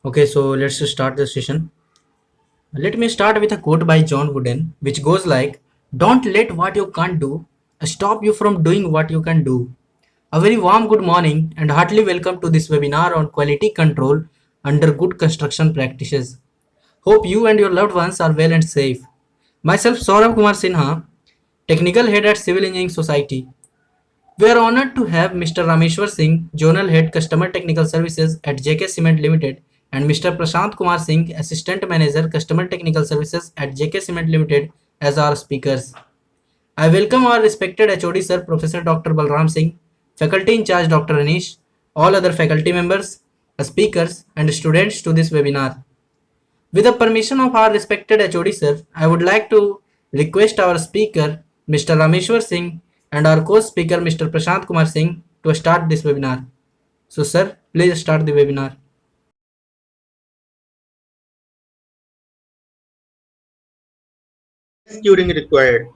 Okay, so let's start the session. Let me start with a quote by John Wooden, which goes like, "Don't let what you can't do stop you from doing what you can do." A very warm good morning and heartily welcome to this webinar on quality control under good construction practices. Hope you and your loved ones are well and safe. Myself, Saurabh Kumar Sinha, Technical Head at Civil Engineering Society. We are honored to have Mr. Rameshwar Singh, Zonal Head Customer Technical Services at JK Cement Limited, and Mr. Prashant Kumar Singh, Assistant Manager Customer Technical Services at JK Cement Limited, as our speakers. I welcome our respected HOD Sir, Professor Dr. Balram Singh, Faculty in Charge Dr. Anish, all other faculty members, speakers, and students to this webinar. With the permission of our respected HOD Sir, I would like to request our speaker, Mr. Rameshwar Singh, and our co-speaker, Mr. Prashant Kumar Singh, to start this webinar. So, sir, please start the webinar. Curing required,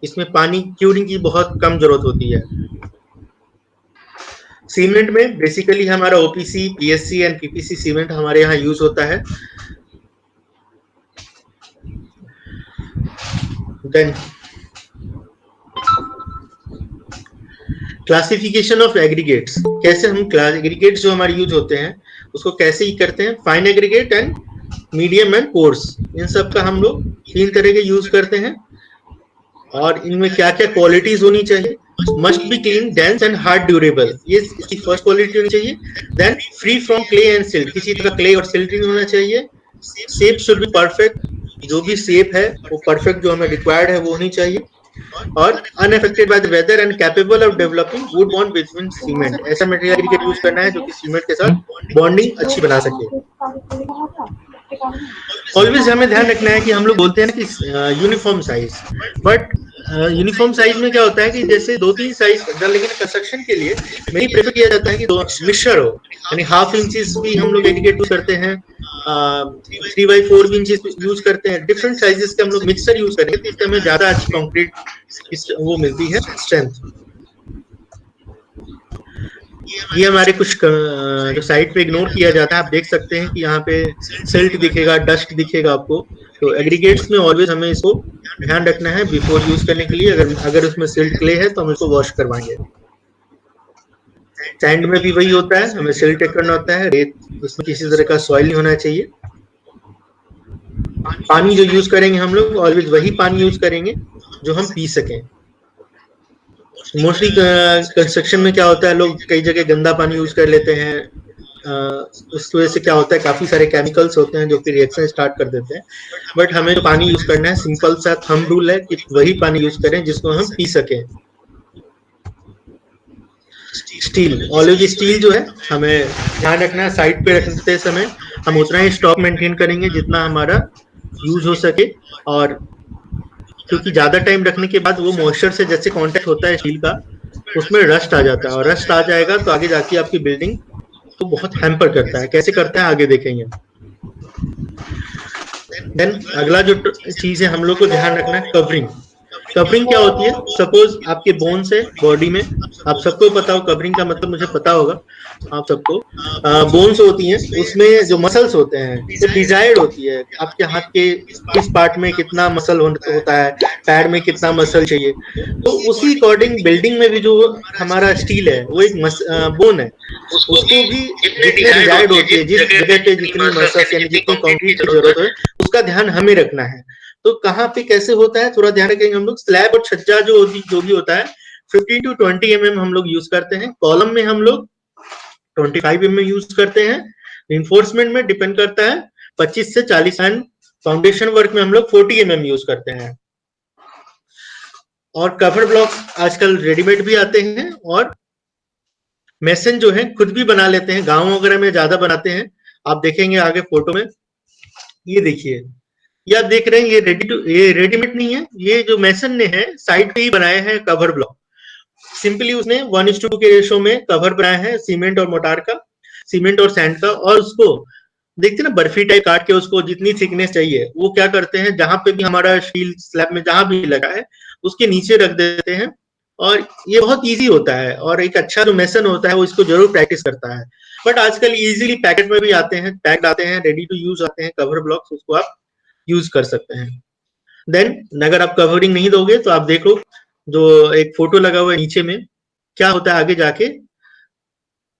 इसमें पानी curing की बहुत कम जरूरत होती है। Cement में basically हमारा OPC, PSC and PPC cement हमारे यहाँ यूज होता है। देन क्लासिफिकेशन ऑफ एग्रीगेट्स, कैसे हम एग्रीगेट्स जो हमारे यूज होते हैं उसको कैसे ही करते हैं। Fine aggregate and medium and coarse, इन सब का हम लोग 3 तरह के यूज करते हैं और इनमें क्या क्या क्वालिटीज होनी चाहिए। Must be clean, dense and hard durable, ये इसकी फर्स्ट क्वालिटी होनी चाहिए। Then free from clay and silt, किसी तरह क्ले और सिल्ट नहीं होना चाहिए। शेप शुड बी परफेक्ट, जो भी शेप है वो परफेक्ट जो हमें रिक्वायर्ड है वो होनी चाहिए। और unaffected by the weather and capable of developing good bond between cement, ऐसा मटेरियल एग्रीगेट यूज करना है जो कि सीमेंट के साथ बॉन्डिंग अच्छी बना सके। ऑलवेज हमें ध्यान रखना है कि हम लोग बोलते हैं ना कि uniform size, but uniform size में क्या होता है कि जैसे 2-3 साइज, लेकिन कंस्ट्रक्शन के लिए मेरी प्रेफर किया जाता है कि 2 मिक्सचर हो, यानी 1/2 इंचेस भी हम लोग एग्रीगेट यूज करते हैं, 3/4 भी इंचेस यूज करते हैं। डिफरेंट साइजेस के हम लोग मिक्सचर यूज करेंगे तो इससे हमें ज्यादा अच्छी कंक्रीट वो मिलती है स्ट्रेंथ। ये हमारे कुछ जो साइड पे इग्नोर किया जाता है, आप देख सकते हैं कि यहाँ पे सिल्ट दिखेगा, डस्ट दिखेगा आपको। तो एग्रीगेट्स में ऑलवेज हमें इसको ध्यान रखना है बिफोर यूज करने के लिए। अगर उसमें सिल्ट क्ले है तो हम इसको वॉश करवाएंगे। सैंड में भी वही होता है, हमें सिल्ट टेक करना होता है। रेत, उसमें किसी तरह का सॉइल नहीं होना चाहिए। पानी जो यूज करेंगे हम लोग ऑलवेज वही पानी यूज करेंगे जो हम पी सकें। मोस्टली कंस्ट्रक्शन में क्या होता है, लोग कई जगह गंदा पानी यूज कर लेते हैं। उस वजह से क्या होता है, काफी सारे केमिकल्स होते हैं जो कि रिएक्शन स्टार्ट कर देते हैं। बट हमें जो पानी यूज करना है, सिंपल सा थंब रूल है कि वही पानी यूज करें जिसको हम पी सकें। स्टील, ऑलवेज स्टील जो है हमें ध्यान रखना है, साइड पे रखते समय हम उतना ही स्टॉक मेंटेन करेंगे जितना हमारा यूज हो सके। और क्योंकि ज्यादा टाइम रखने के बाद वो मॉइस्चर से जैसे कांटेक्ट होता है स्टील का, उसमें रस्ट आ जाता है, और रस्ट आ जाएगा तो आगे जाके आपकी बिल्डिंग तो बहुत हैम्पर करता है। कैसे करता है आगे देखेंगे। देन अगला जो चीज है हम लोग को ध्यान रखना है, कवरिंग। कवरिंग क्या होती है, सपोज आपके बोन्स है बॉडी में, आप सबको पता हो कवरिंग का मतलब, मुझे पता होगा आप सबको। बोन्स होती हैं, उसमें जो मसल्स होते हैं वो डिजायर्ड होती है, आपके हाथ के किस पार्ट में कितना मसल होता है, पैर में कितना मसल चाहिए। तो उसी अकॉर्डिंग बिल्डिंग में भी जो हमारा स्टील है वो एक बोन है, उसको भी जितने डिजायर्ड होती है, जिस जगह पे जितनी मसल्स यानी जितनी कंक्रीट की जरूरत है, उसका ध्यान हमें रखना है। तो कहाँ पे कैसे होता है थोड़ा ध्यान रखेंगे हम लोग। स्लैब और छज्जा जो भी होता है 15 to 20 mm हम लोग यूज करते हैं। कॉलम में हम लोग 25 mm यूज करते हैं। रिइंफोर्समेंट में डिपेंड करता है 25 से 40, एंड फाउंडेशन वर्क में हम लोग 40 mm यूज करते हैं। और कवर ब्लॉक आजकल रेडीमेड भी आते हैं, और मेसन जो है खुद भी बना लेते हैं, गाँव वगैरह में ज्यादा बनाते हैं। आप देखेंगे आगे फोटो में, ये देखिए, ये आप देख रहे हैं, ये रेडीमेड नहीं है, ये जो मेसन ने है साइड पे ही बनाए हैं कवर ब्लॉक। सिंपली उसने 1:2 के रेशो में कवर बनाया है सीमेंट और मोटार का, सीमेंट और सैंड का। और उसको देखते ना बर्फी टाइप काट के, उसको जितनी थिकनेस चाहिए वो क्या करते हैं, जहां पे भी हमारा स्टील स्लैब में जहां भी लगा है उसके नीचे रख देते हैं, और ये बहुत इजी होता है, और एक अच्छा जो मेसन होता है वो इसको जरूर प्रैक्टिस करता है। बट आजकल इजीली पैकेट में भी आते हैं, पैक्ड आते हैं, रेडी टू यूज आते हैं कवर ब्लॉक्स, उसको आप यूज कर सकते हैं। देन अगर आप कवरिंग नहीं दोगे तो आप देख लो जो एक फोटो लगा हुआ है नीचे में, क्या होता है आगे जाके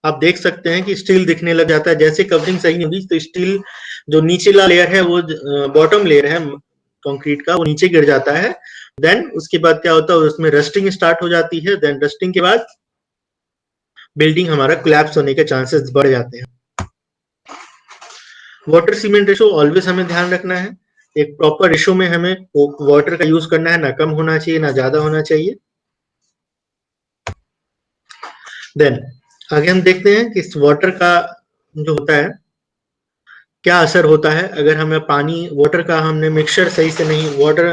आप देख सकते हैं कि स्टील दिखने लग जाता है। जैसे कवरिंग सही नहीं होगी तो स्टील जो नीचेला लेयर है, वो बॉटम लेयर है कंक्रीट का, वो नीचे गिर जाता है। देन उसके बाद क्या होता है, उसमें रस्टिंग स्टार्ट हो जाती है। देन रस्टिंग के बाद बिल्डिंग हमारा कोलैप्स होने के चांसेस बढ़ जाते हैं। वाटर सीमेंट रेशो ऑलवेज हमें ध्यान रखना है। एक प्रॉपर रेशो में हमें वाटर का यूज करना है, ना कम होना चाहिए ना ज्यादा होना चाहिए। देन आगे हम देखते हैं कि इस वाटर का जो होता है क्या असर होता है अगर हमें पानी वाटर का हमने मिक्सचर सही से नहीं, वाटर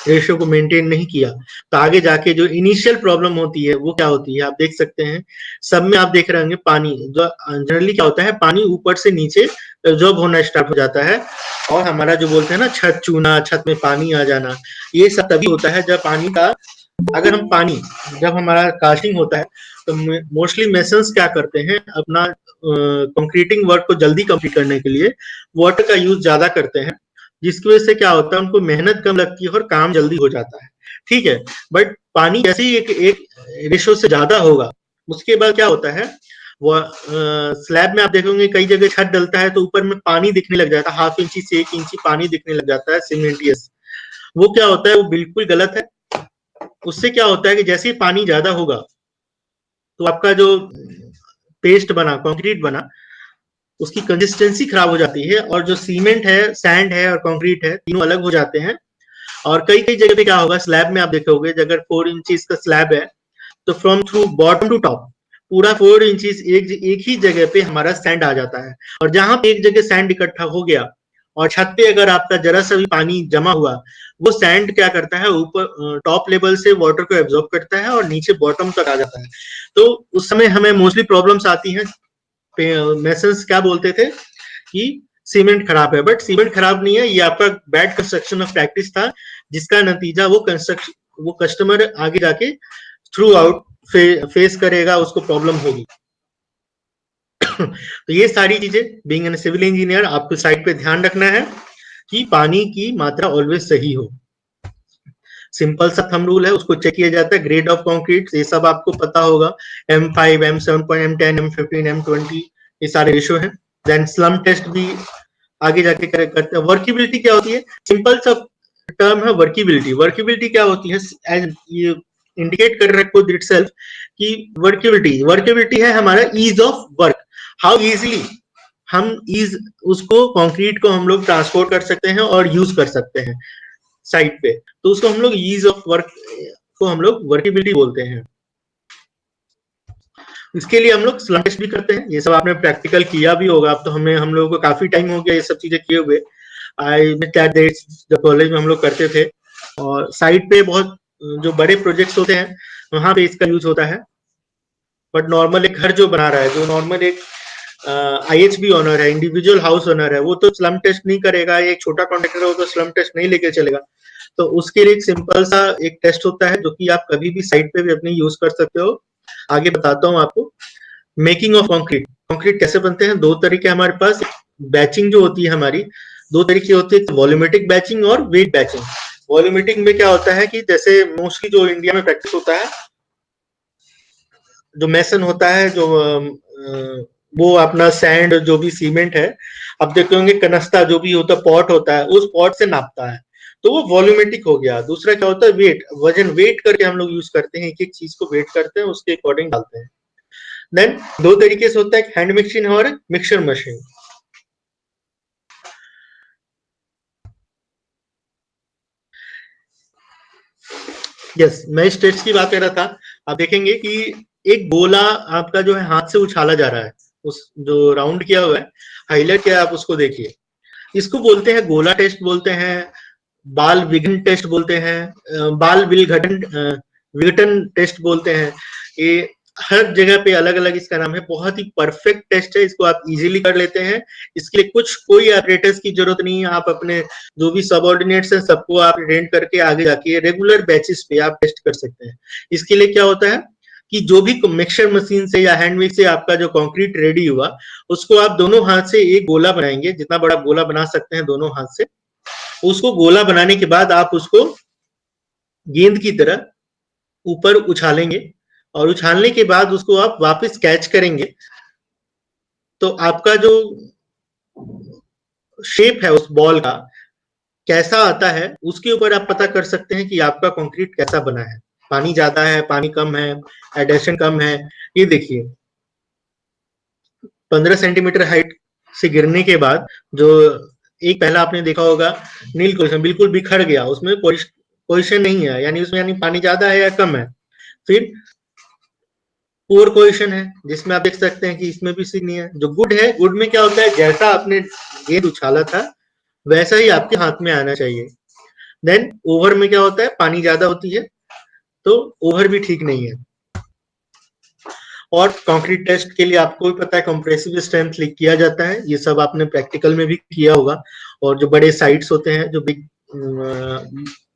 रेशियो को मेंटेन नहीं किया, तो आगे जाके जो इनिशियल प्रॉब्लम होती है वो क्या होती है आप देख सकते हैं। सब में आप देख रहे होंगे पानी जो जनरली क्या होता है, पानी ऊपर से नीचे एब्जॉर्ब होना स्टार्ट हो जाता है, और हमारा जो बोलते हैं ना छत चूना, छत में पानी आ जाना, ये सब तभी होता है जब पानी का, अगर हम पानी जब हमारा कास्टिंग होता है तो मोस्टली मेसन्स क्या करते हैं, अपना कंक्रीटिंग वर्क को जल्दी कंप्लीट करने के लिए वाटर का यूज ज्यादा करते हैं, जिसकी वजह से क्या होता है उनको मेहनत कम लगती है और काम जल्दी हो जाता है। ठीक है, बट पानी जैसे ही एक रेशो से ज्यादा होगा, उसके बाद क्या होता है, वो स्लैब में आप देखोगे कई जगह छत डलता है तो ऊपर में पानी दिखने लग जाता है, हाफ इंची से 1 इंची पानी दिखने लग जाता है सीमेंटियस। वो क्या होता है, वो बिल्कुल गलत है। उससे क्या होता है कि जैसे ही पानी ज्यादा होगा तो आपका जो पेस्ट बना, कंक्रीट बना, उसकी कंसिस्टेंसी खराब हो जाती है, और जो सीमेंट है, सैंड है और कंक्रीट है, तीनों अलग हो जाते हैं। और कई कई जगह पे क्या होगा, स्लैब में आप देखोगे अगर 4 इंचेस का स्लैब है तो from through bottom to top पूरा 4 इंचेस एक ही जगह पे हमारा सैंड आ जाता है। और जहां पे एक जगह सैंड इकट्ठा हो गया और छत पे अगर आपका जरा सा भी पानी जमा हुआ, वो सैंड क्या करता है, ऊपर टॉप लेवल से वाटर को एब्जॉर्ब करता है और नीचे बॉटम तक आ जाता है। तो उस समय हमें मोस्टली प्रॉब्लम्स आती हैं। मेसन्स क्या बोलते थे कि सीमेंट खराब है, बट सीमेंट खराब नहीं है, ये आपका बैड कंस्ट्रक्शन ऑफ प्रैक्टिस था, जिसका नतीजा वो कस्टमर आगे जाके थ्रू आउट फेस करेगा, उसको प्रॉब्लम होगी। तो ये सारी चीजें बीइंग एन सिविल इंजीनियर आपको साइड पे ध्यान रखना है कि पानी की मात्रा ऑलवेज सही हो। सिंपल सा थंब रूल है, उसको चेक किया जाता है। ग्रेड ऑफ कंक्रीट ये सब आपको पता होगा, M5, M7, M10, M15, M20, ये सारे रेशो हैं। देन स्लम टेस्ट भी आगे जाके करते हैं। वर्किबिलिटी क्या होती है, सिंपल सा टर्म है वर्किबिलिटी। वर्किबिलिटी क्या होती है, एज ये इंडिकेट कर रहा है खुद इटसेल्फ कि वर्किबिलिटी है हमारा ease of work, how easily हम उसको कंक्रीट को हम लोग ट्रांसपोर्ट कर सकते हैं और यूज कर सकते हैं साइट पे, तो उसको हम लोग ईज ऑफ वर्क को हम लोग वर्किबिलिटी बोलते हैं। इसके लिए हम लोग स्लम टेस्ट भी करते हैं, ये सब आपने प्रैक्टिकल किया भी होगा। अब तो हम लोगों को काफी टाइम हो गया ये सब चीजें किए हुए। जब कॉलेज में हम लोग करते थे, और साइट पे बहुत जो बड़े प्रोजेक्ट्स होते हैं वहां पे इसका यूज होता है। बट नॉर्मल एक घर जो बना रहा है, जो नॉर्मल एक IHB ओनर है, इंडिविजुअल हाउस ओनर है, वो तो स्लम टेस्ट नहीं करेगा। एक छोटा कॉन्ट्रैक्टर है वो तो स्लम टेस्ट नहीं लेके चलेगा। तो उसके लिए एक सिंपल सा एक टेस्ट होता है जो कि आप कभी भी साइट पे भी अपने यूज कर सकते हो। आगे बताता हूँ आपको। मेकिंग ऑफ कंक्रीट, कंक्रीट कैसे बनते हैं, 2 तरीके हमारे पास। बैचिंग जो होती है हमारी 2 तरीके होती है, वॉल्यूमेट्रिक बैचिंग और वेट बैचिंग। वॉल्यूमेट्रिक में क्या होता है कि जैसे मोस्टली जो इंडिया में प्रैक्टिस होता है, जो मेसन होता है, जो वो अपना सैंड जो भी सीमेंट है, अब देखते होंगे कनस्ता जो भी होता है, पॉट होता है, उस पॉट से नापता है, तो वो वॉल्यूमेट्रिक हो गया। दूसरा क्या होता है, वेट, वजन वेट करके हम लोग यूज करते हैं, एक एक चीज को वेट करते हैं, उसके अकॉर्डिंग डालते हैं। देन 2 तरीके से होता है, हैंड मिक्सिंग और मिक्सर मशीन। यस, मैं इस टेस्ट की बात कर रहा था। आप देखेंगे कि एक गोला आपका जो है हाथ से उछाला जा रहा है, उस जो राउंड किया हुआ है, हाईलाइट किया, आप उसको देखिए। इसको बोलते हैं गोला टेस्ट बोलते हैं, बाल विघटन टेस्ट बोलते हैं, बाल विघटन टेस्ट बोलते हैं। ये हर जगह पे अलग अलग इसका नाम है। बहुत ही परफेक्ट टेस्ट है, इसको आप इजीली कर लेते हैं। इसके लिए कोई ऑपरेटर्स की जरूरत नहीं है। आप अपने जो भी सबऑर्डिनेट्स हैं सबको आप ट्रेन करके आगे जाके रेगुलर बैचेस पे आप टेस्ट कर सकते हैं। इसके लिए क्या होता है कि जो भी मिक्सर मशीन से या हैंड मिक्स से आपका जो कंक्रीट रेडी हुआ, उसको आप दोनों हाथ से एक गोला बनाएंगे, जितना बड़ा गोला बना सकते हैं दोनों हाथ से। उसको गोला बनाने के बाद आप उसको गेंद की तरह ऊपर उछालेंगे, और उछालने के बाद उसको आप वापस कैच करेंगे, तो आपका जो शेप है उस बॉल का कैसा आता है, उसके ऊपर आप पता कर सकते हैं कि आपका कंक्रीट कैसा बना है। पानी ज्यादा है, पानी कम है, एडेशन कम है। ये देखिए 15 सेंटीमीटर हाइट से गिरने के बाद जो एक पहला आपने देखा होगा नील क्वेश्चन बिल्कुल बिखर गया, उसमें पोजिशन नहीं है, यानी उसमें यानी पानी ज्यादा है या कम है। फिर पुअर क्वेश्चन है जिसमें आप देख सकते हैं कि इसमें भी सीन नहीं है। जो गुड है, गुड में क्या होता है, जैसा आपने गेंद उछाला था वैसा ही आपके हाथ में आना चाहिए। देन ओवर में क्या होता है, पानी ज्यादा होती है तो ओवर भी ठीक नहीं है। और कंक्रीट टेस्ट के लिए आपको भी पता है कंप्रेसिव स्ट्रेंथ लिख किया जाता है, ये सब आपने प्रैक्टिकल में भी किया होगा। और जो बड़े साइट्स होते हैं, जो बिग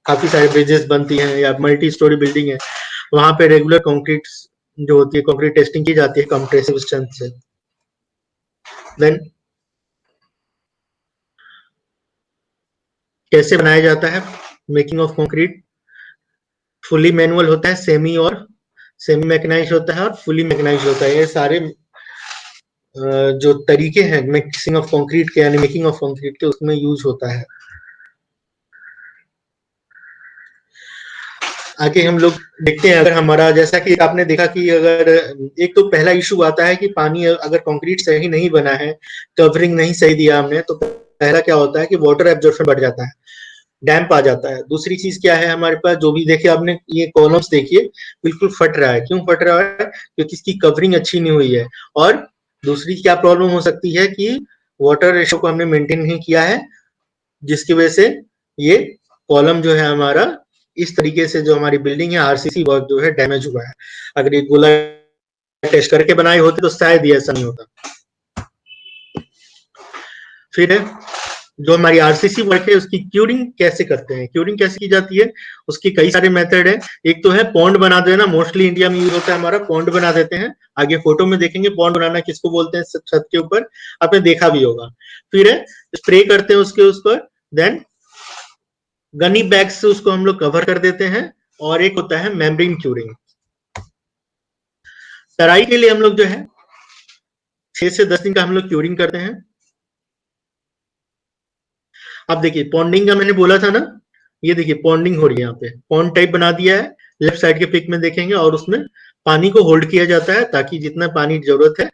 काफी सारे ब्रिजेस बनती हैं या मल्टी स्टोरी बिल्डिंग है, वहां पे रेगुलर कंक्रीट जो होती है, कंक्रीट टेस्टिंग की जाती है कंप्रेसिव स्ट्रेंथ से। देन कैसे बनाया जाता है making of concrete, fully manual होता है, सेमी मैकेनाइज्ड होता है और फुली मैकेनाइज्ड होता है। ये सारे जो तरीके हैं मिक्सिंग ऑफ कंक्रीट के यानी मेकिंग ऑफ कंक्रीट के, उसमें यूज होता है। आगे हम लोग देखते हैं, अगर हमारा जैसा कि आपने देखा कि अगर एक तो पहला इशू आता है कि पानी अगर कंक्रीट सही नहीं बना है, कवरिंग नहीं सही दिया हमने, तो पहला क्या होता है कि वाटर एब्जॉर्प्शन बढ़ जाता है, डैम्प आ जाता है। दूसरी चीज क्या है हमारे पास, जो भी देखिए आपने ये कॉलम्स देखिए बिल्कुल फट रहा है। क्यों फट रहा है? क्योंकि इसकी कवरिंग अच्छी नहीं हुई है। और दूसरी क्या प्रॉब्लम हो सकती है कि वाटर रेशो को हमने मेंटेन नहीं किया है, जिसकी वजह से ये कॉलम जो है हमारा इस तरीके से, जो हमारी बिल्डिंग है आरसीसी वर्क जो है डैमेज हुआ है। अगर ये गोला टेस्ट करके बनाए होते तो शायद ये ऐसा नहीं होता। फिर जो हमारी आरसीसी वर्क है उसकी क्यूरिंग कैसे करते हैं, क्यूरिंग कैसे की जाती है, उसकी कई सारे मेथड है। एक तो है पॉन्ड बना देना, मोस्टली इंडिया में यूज होता है हमारा, पॉन्ड बना देते हैं। आगे फोटो में देखेंगे पॉन्ड बनाना किसको बोलते हैं, छत के ऊपर आपने देखा भी होगा। फिर है स्प्रे करते हैं उसके उस पर, देन गनी बैग से उसको हम लोग कवर कर देते हैं। और एक होता है मेम्ब्रेन क्यूरिंग। तराई के लिए हम लोग जो है 6 से 10 दिन का हम लोग क्यूरिंग करते हैं। अब देखिए पॉन्डिंग का मैंने बोला था ना, ये देखिए पॉन्डिंग हो रही है, यहाँ पे पॉन्ड टाइप बना दिया है, लेफ्ट साइड के पिक में देखेंगे, और उसमें पानी को होल्ड किया जाता है ताकि जितना पानी की जरूरत है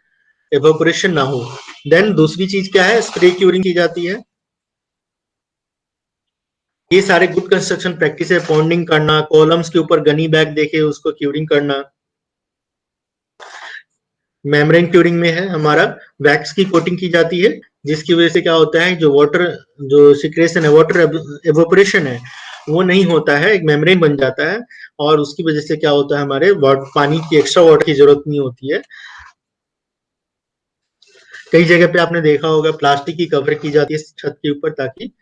एवोपोरेशन ना हो। देन दूसरी चीज क्या है, स्प्रे क्यूरिंग की जाती है। ये सारे गुड कंस्ट्रक्शन प्रैक्टिस है, पॉन्डिंग करना, कॉलम्स के ऊपर गनी बैग देके उसको क्यूरिंग करना। मेम्ब्रेन क्यूरिंग में है हमारा वैक्स की कोटिंग की जाती है, जिसकी वजह से क्या होता है, जो वाटर जो सिक्रेशन है, वाटर एवोपोरेशन है, वो नहीं होता है, एक मेम्ब्रेन बन जाता है। और उसकी वजह से क्या होता है, हमारे पानी की एक्स्ट्रा वाटर की जरूरत नहीं होती है। कई जगह पे आपने देखा होगा प्लास्टिक की कवर की जाती है छत के ऊपर, ताकि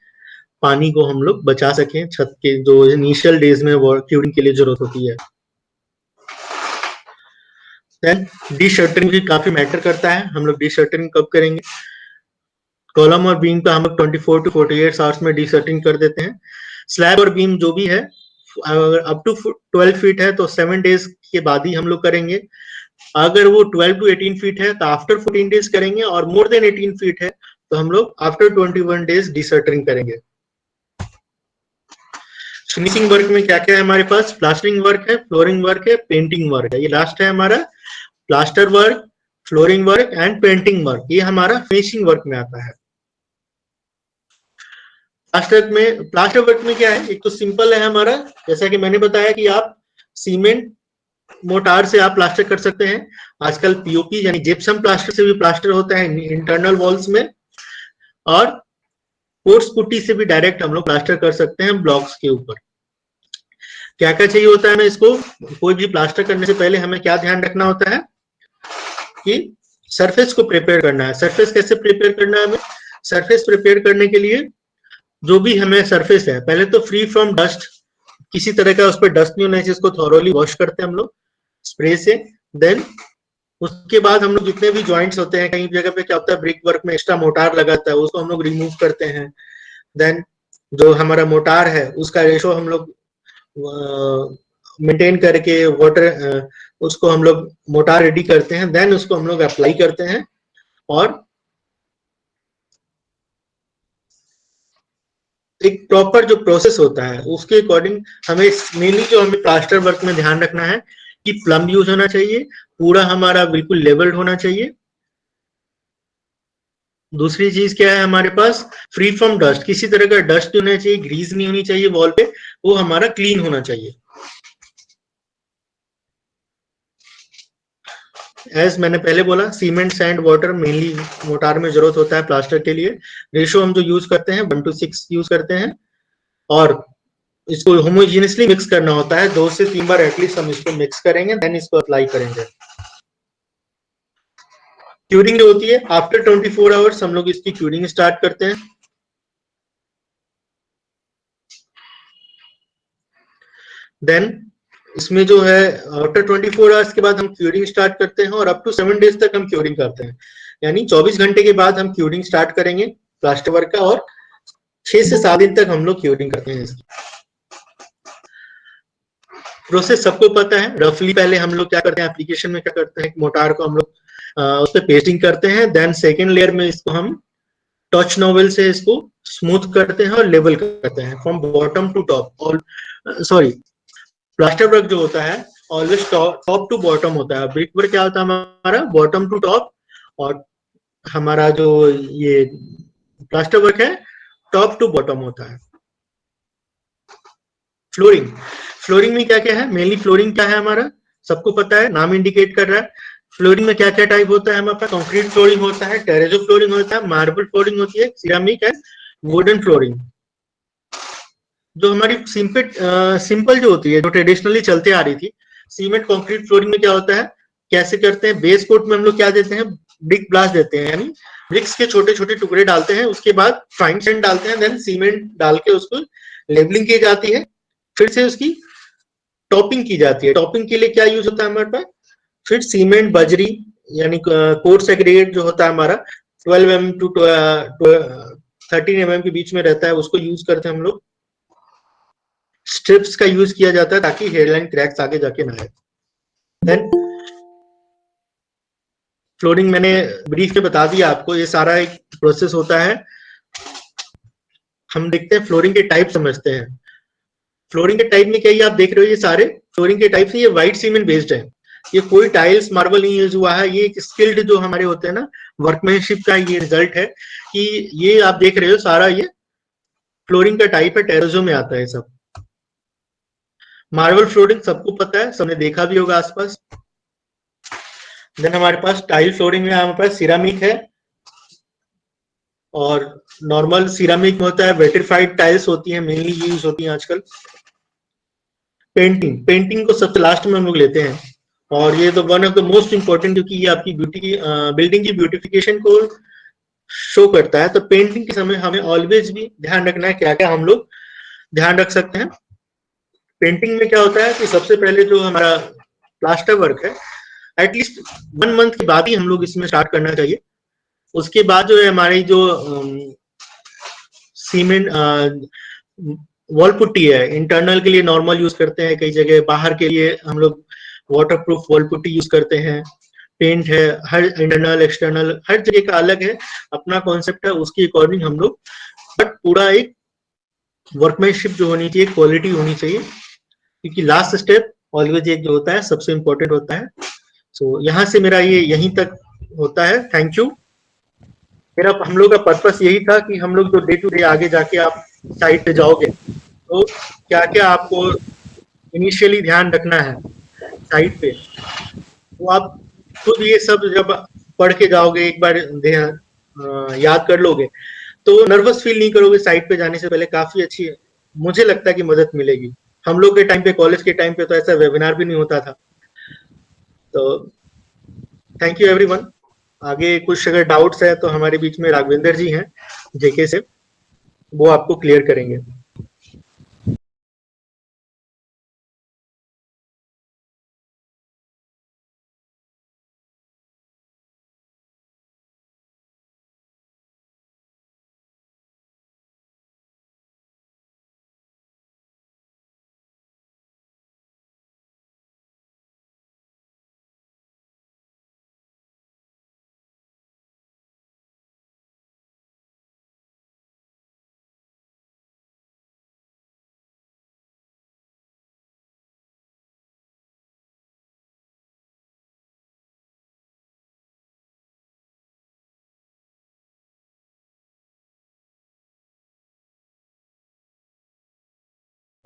पानी को हम लोग बचा सकें, छत के जो इनिशियल डेज में क्यूरिंग के लिए जरूरत होती है। देन डी शटरिंग भी काफी मैटर करता है। हम लोग डी शटरिंग कब करेंगे, कॉलम और बीम का हम लोग 24 to 48 आवर्स में डी शटरिंग कर देते हैं। स्लैब और बीम जो भी है अगर अप टू 12 फीट है तो 7 डेज के बाद ही हम लोग करेंगे। अगर वो 12 to 18 फीट है तो आफ्टर 14 डेज करेंगे, और मोर देन 18 फीट है तो हम लोग आफ्टर 21 डेज डी शटरिंग करेंगे। फिनिशिंग वर्क में क्या क्या है हमारे पास, प्लास्टरिंग वर्क है, फ्लोरिंग वर्क है, पेंटिंग वर्क है। ये लास्ट है हमारा plaster work, flooring work and painting work, ये हमारा फिनिशिंग वर्क में आता है। प्लास्टर वर्क में क्या है, एक तो सिंपल है हमारा, जैसा कि मैंने बताया कि आप सीमेंट मोटार से आप प्लास्टर कर सकते हैं। आजकल पीओपी यानी जिप्सम प्लास्टर से भी प्लास्टर होता है इंटरनल वॉल्स में, और कोर्स पुट्टी से भी डायरेक्ट हम लोग प्लास्टर कर सकते हैं ब्लॉक्स के ऊपर। क्या क्या चाहिए होता है हमें इसको, कोई भी प्लास्टर करने से पहले हमें क्या ध्यान रखना होता है कि सरफेस को प्रिपेयर करना है। सरफेस कैसे प्रिपेयर करना है हमें? सरफेस प्रिपेयर करने के लिए जो भी हमें सरफेस है, पहले तो फ्री फ्रॉम डस्ट, किसी तरह का उस पर डस्ट नहीं होना चाहिए, इसको थॉरोली वॉश करते हैं हम लोग स्प्रे से। देन उसके बाद हम लोग जितने भी जॉइंट्स होते हैं, कहीं जगह पे क्या होता है ब्रिक वर्क में एक्स्ट्रा मोटार लगाता है, उसको हम लोग रिमूव करते हैं। देन जो हमारा मोटार है उसका रेशो हम लोग मेंटेन करके वाटर उसको हम लोग मोटार रेडी करते हैं। देन उसको हम लोग अप्लाई करते हैं और एक प्रॉपर जो प्रोसेस होता है उसके अकॉर्डिंग हमें मेनली जो हमें प्लास्टर वर्क में ध्यान रखना है कि प्लम यूज होना चाहिए, पूरा हमारा बिल्कुल लेवल्ड होना चाहिए। दूसरी चीज क्या है हमारे पास, फ्री फ्रॉम डस्ट, किसी तरह का डस्ट नहीं होना चाहिए, ग्रीस नहीं होनी चाहिए वॉल पे, वो हमारा क्लीन होना चाहिए। एज मैंने पहले बोला, cement sand water mainly motor में जरूरत होता है प्लास्टर के लिए। रेशो हम जो यूज करते हैं 1:6 यूज करते हैं और इसको होमोजीनियसली मिक्स करना होता है, 2 से 3 बार एटलीस्ट हम इसको मिक्स करेंगे, देन इसको अप्लाई करेंगे। क्यूरिंग जो होती है आफ्टर 24 आवर्स हम लोग इसकी क्यूरिंग स्टार्ट करते हैं। देन इसमें जो है आफ्टर 24 आवर्स के बाद हम क्यूरिंग स्टार्ट करते हैं और अप टू 7 डेज तक हम क्यूरिंग करते हैं, यानी 24 घंटे के बाद हम क्यूरिंग स्टार्ट करेंगे प्लास्टर वर्क का और 6 से 7 दिन तक हम लोग क्यूरिंग करते हैं। इसकी प्रोसेस सबको पता है रफली। पहले हम लोग क्या करते हैं, एप्लीकेशन में क्या करते हैं, मोटार को हम लोग उस पर पेस्टिंग करते हैं। देन सेकेंड लेयर में इसको हम टच नोवल से इसको स्मूथ करते हैं और लेवल करते हैं फ्रॉम बॉटम टू टॉप। और सॉरी, प्लास्टर वर्क जो होता है ऑलवेज टॉप टू बॉटम होता है। ब्रिक वर्क क्या होता है हमारा बॉटम टू टॉप, और हमारा जो ये प्लास्टर वर्क है टॉप टू बॉटम होता है। फ्लोरिंग, फ्लोरिंग में क्या क्या है, मेनली फ्लोरिंग क्या है हमारा सबको पता है, नाम इंडिकेट कर रहा है। फ्लोरिंग में क्या क्या टाइप होता है हमारे पास, कंक्रीट फ्लोरिंग होता है, टेरेजो फ्लोरिंग होता है, मार्बल फ्लोरिंग होती है, सिरामिक है, वुडन फ्लोरिंग। जो हमारी सिंपल जो होती है, जो ट्रेडिशनली चलते आ रही थी, सीमेंट कंक्रीट फ्लोरिंग में क्या होता है, कैसे करते हैं, बेस कोट में हम लोग क्या देते हैं, ब्रिक ब्लास्ट देते हैं, यानी ब्रिक्स के छोटे छोटे टुकड़े डालते हैं, उसके बाद फाइन सैंड डालते हैं, देन सीमेंट डाल के उसको लेबलिंग की जाती है, फिर से उसकी टॉपिंग की जाती है। टॉपिंग के लिए क्या यूज होता है हमारे पास, फिर सीमेंट बजरी यानी कोर्स एग्रीगेट जो होता है हमारा 12 mm टू 13 mm के बीच में रहता है, उसको यूज करते हैं हम लोग। स्ट्रिप्स का यूज किया जाता है ताकि हेयरलाइन क्रैक्स आगे जाके ना आए। देन फ्लोरिंग मैंने ब्रीफ में बता दिया आपको, ये सारा एक प्रोसेस होता है। हम देखते हैं फ्लोरिंग के टाइप समझते हैं। फ्लोरिंग के टाइप में क्या ये आप देख रहे हो, ये सारे फ्लोरिंग के टाइप से ये व्हाइट सीमेंट बेस्ड है, ये कोई टाइल्स मार्बल नहीं यूज हुआ है, ये एक स्किल्ड जो हमारे होते हैं ना वर्कमैनशिप का ये रिजल्ट है कि ये आप देख रहे हो सारा ये फ्लोरिंग का टाइप है, टेरेजो में आता है सब। मार्बल फ्लोरिंग सबको पता है, सबने देखा भी होगा आसपास। देन हमारे पास टाइल फ्लोरिंग में हमारे पास सिरामिक है, और नॉर्मल सिरामिक में होता है, वेट्रिफाइड टाइल्स होती है मेनली यूज होती है आजकल। पेंटिंग, पेंटिंग को सबसे लास्ट में हम लोग लेते हैं, और ये तो one of the most important, क्योंकि ये आपकी बिल्डिंग की ब्यूटिफिकेशन को शो करता है। तो पेंटिंग के समय हमें ऑलवेज भी ध्यान रखना है क्या क्या हम लोग ध्यान रख सकते हैं। पेंटिंग में क्या होता है कि सबसे पहले जो हमारा प्लास्टर वर्क है एटलीस्ट 1 मंथ के बाद ही हम लोग इसमें स्टार्ट करना चाहिए। उसके बाद जो है हमारी जो सीमेंट वॉल पुट्टी है, इंटरनल के लिए नॉर्मल यूज करते हैं कई जगह, बाहर के लिए हम लोग वाटरप्रूफ वॉल पुट्टी यूज करते हैं। पेंट है, हर इंटरनल एक्सटर्नल हर जगह का अलग है, अपना कॉन्सेप्ट है, उसके अकॉर्डिंग हम लोग, बट पूरा एक वर्कमैनशिप जो होनी चाहिए, क्वालिटी होनी चाहिए, क्योंकि लास्ट स्टेप ऑलवेज एक जो होता है सबसे इंपॉर्टेंट होता है। सो यहाँ से मेरा ये यहीं तक होता है। Thank you. मेरा हम लोग का पर्पस यही था कि हम लोग जो डे टू डे आगे जाके आप साइट पे जाओगे तो क्या क्या आपको इनिशियली ध्यान रखना है साइट पे, तो आप खुद ये सब जब पढ़ के जाओगे, एक बार याद कर लोगे, तो नर्वस फील नहीं करोगे साइट पे जाने से पहले, काफी अच्छी मुझे लगता है कि मदद मिलेगी। हम लोग के टाइम पे, कॉलेज के टाइम पे तो ऐसा वेबिनार भी नहीं होता था। तो थैंक यू एवरीवन। आगे कुछ अगर डाउट्स है तो हमारे बीच में राघवेंद्र जी हैं जेके से, वो आपको क्लियर करेंगे।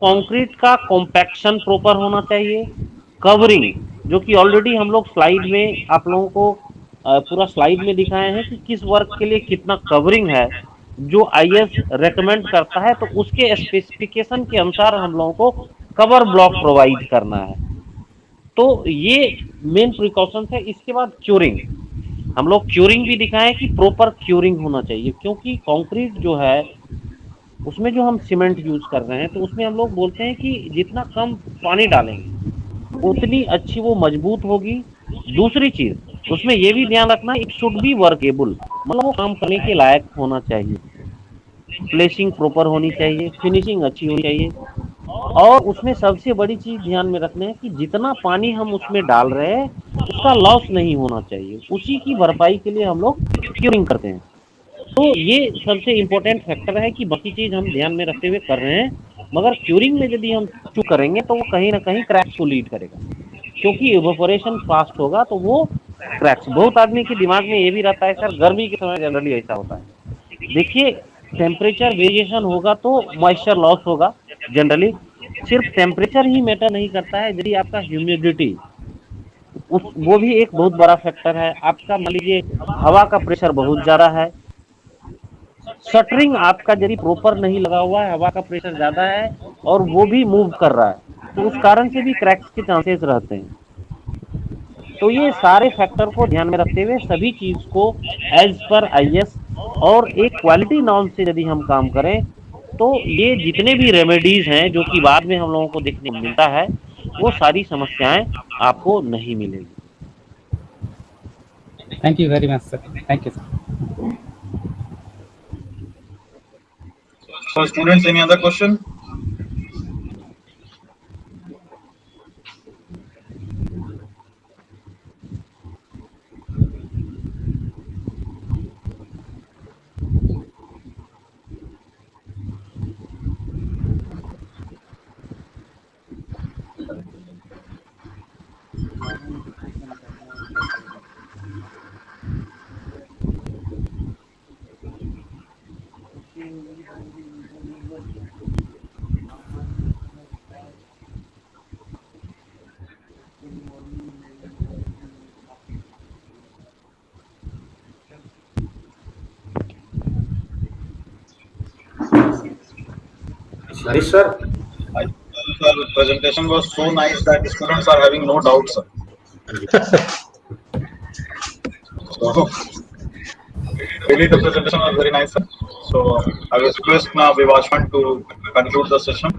कंक्रीट का कॉम्पैक्शन प्रॉपर होना चाहिए, कवरिंग जो कि ऑलरेडी हम लोग स्लाइड में आप लोगों को पूरा स्लाइड में दिखाए हैं कि किस वर्क के लिए कितना कवरिंग है जो आईएस रेकमेंड करता है, तो उसके स्पेसिफिकेशन के अनुसार हम लोगों को कवर ब्लॉक प्रोवाइड करना है। तो ये मेन प्रिकॉशंस है। इसके बाद क्यूरिंग, हम लोग क्यूरिंग भी दिखाएं कि प्रॉपर क्यूरिंग होना चाहिए, क्योंकि कंक्रीट जो है उसमें जो हम सीमेंट यूज कर रहे हैं तो उसमें हम लोग बोलते हैं कि जितना कम पानी डालेंगे उतनी अच्छी वो मजबूत होगी। दूसरी चीज उसमें ये भी ध्यान रखना, इट शुड बी वर्केबल, मतलब वो काम करने के लायक होना चाहिए, प्लेसिंग प्रॉपर होनी चाहिए, फिनिशिंग अच्छी होनी चाहिए। और उसमें सबसे बड़ी चीज ध्यान में रखना है कि जितना पानी हम उसमें डाल रहे हैं उसका लॉस नहीं होना चाहिए, उसी की भरपाई के लिए हम लोग क्यूरिंग करते हैं। तो ये सबसे इम्पोर्टेंट फैक्टर है कि बाकी चीज हम ध्यान में रखते हुए कर रहे हैं, मगर क्यूरिंग में यदि हम चूक करेंगे तो वो कहीं ना कहीं क्रैक्स को लीड करेगा, क्योंकि इवेपोरेशन फास्ट होगा तो वो क्रैक्स। बहुत आदमी के दिमाग में ये भी रहता है सर गर्मी के समय जनरली ऐसा होता है। देखिए टेम्परेचर वेरिएशन होगा तो मॉइस्चर लॉस होगा जनरली। सिर्फ टेम्परेचर ही मैटर नहीं करता है, यदि आपका ह्यूमिडिटी वो भी एक बहुत बड़ा फैक्टर है। आपका मान लीजिए हवा का प्रेशर बहुत ज्यादा है, शटरिंग आपका यदि प्रॉपर नहीं लगा हुआ है, हवा का प्रेशर ज्यादा है और वो भी मूव कर रहा है, तो उस कारण से भी क्रैक्स के चांसेस रहते हैं। तो ये सारे फैक्टर को ध्यान में रखते हुए सभी चीज को एज पर आईएस और एक क्वालिटी नॉर्म से यदि हम काम करें तो ये जितने भी रेमेडीज हैं जो कि बाद में हम लोगों को देखने को मिलता है, वो सारी समस्याएं आपको नहीं मिलेगी। Thank you very much, sir. Thank you, sir. So students, any other question? Harish sir, Sir, the presentation was so nice that the students are having no doubts, sir. So, really, the presentation was very nice, sir. So, I will request now Vivashwan to conclude the session.